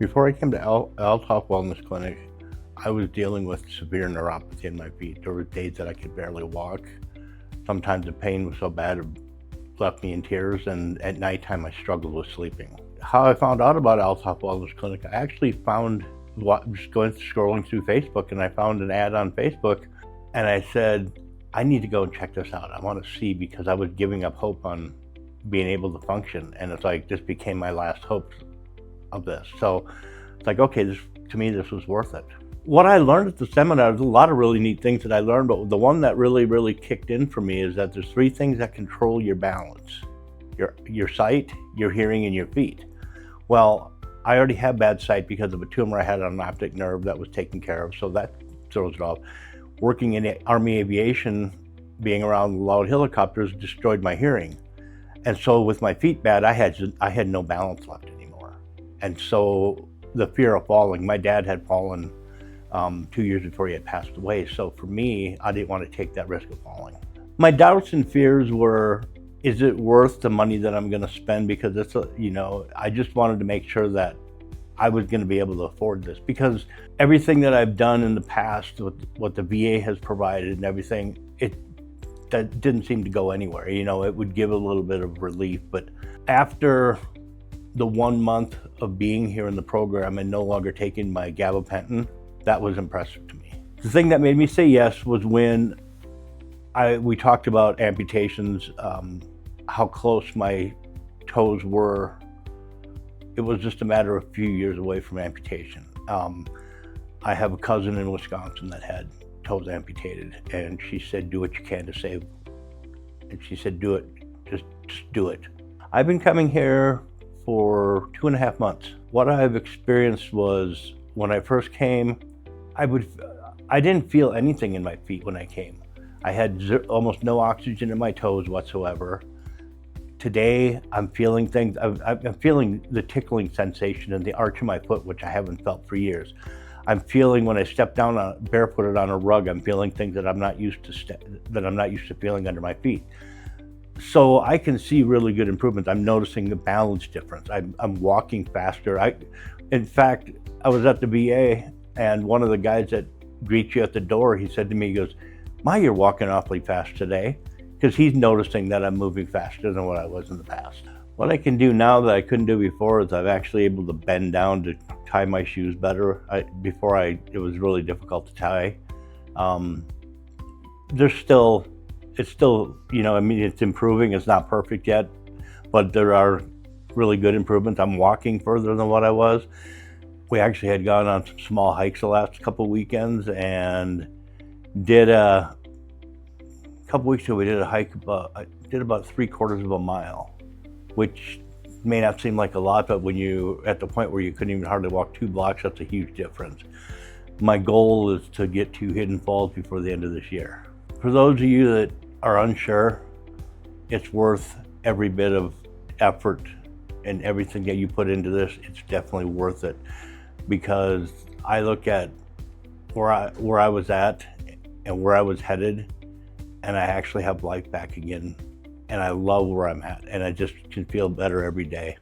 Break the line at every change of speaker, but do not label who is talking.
Before I came to Top Wellness Clinic, I was dealing with severe neuropathy in my feet. There were days that I could barely walk. Sometimes the pain was so bad it left me in tears, and at nighttime I struggled with sleeping. How I found out about Top Wellness Clinic, I actually found, just scrolling through Facebook, and I found an ad on Facebook, and I said, I need to go and check this out. I want to see, because I was giving up hope on being able to function, and it's like this became my last hope of this. So it's like, okay, to me this was worth it. What I learned at the seminar, there's a lot of really neat things that I learned, but the one that really kicked in for me is that there's 3 things that control your balance: your sight, your hearing, and your feet. Well, I already have bad sight because of a tumor I had on an optic nerve that was taken care of, so that throws it off. Working in Army aviation, being around loud helicopters destroyed my hearing. And so with my feet bad, I had no balance left anymore. And so the fear of falling, my dad had fallen 2 years before he had passed away. So for me, I didn't want to take that risk of falling. My doubts and fears were, is it worth the money that I'm going to spend? Because it's I just wanted to make sure that I was going to be able to afford this, because everything that I've done in the past with what the VA has provided and everything, that didn't seem to go anywhere. It would give a little bit of relief, but after the 1 month of being here in the program and no longer taking my gabapentin, that was impressive to me. The thing that made me say yes was when we talked about amputations, how close my toes were. It was just a matter of a few years away from amputation. I have a cousin in Wisconsin that had toes amputated, and she said, do what you can to save. And she said, do it, just do it. I've been coming here for 2.5 months. What I've experienced was, when I first came, I didn't feel anything in my feet when I came. I had almost no oxygen in my toes whatsoever. Today, I'm feeling things. I'm feeling the tickling sensation in the arch of my foot, which I haven't felt for years. I'm feeling, when I step down barefooted on a rug, I'm feeling things that I'm not used to feeling under my feet. So I can see really good improvements. I'm noticing the balance difference. I'm walking faster. In fact, I was at the VA, and one of the guys that greets you at the door, he said to me, he goes, "My, you're walking awfully fast today," because he's noticing that I'm moving faster than what I was in the past. What I can do now that I couldn't do before is I'm actually able to bend down to tie my shoes better. Before it was really difficult to tie. It's still, it's improving. It's not perfect yet, but there are really good improvements. I'm walking further than what I was. We actually had gone on some small hikes the last couple of weekends, and did a couple weeks ago we did a hike did about 3/4 of a mile, which may not seem like a lot, but when you at the point where you couldn't even hardly walk 2 blocks, that's a huge difference. My goal is to get to Hidden Falls before the end of this year. For those of you that are unsure, it's worth every bit of effort and everything that you put into this. It's definitely worth it, because I look at where I was at and where I was headed, and I actually have life back again, and I love where I'm at, and I just can feel better every day.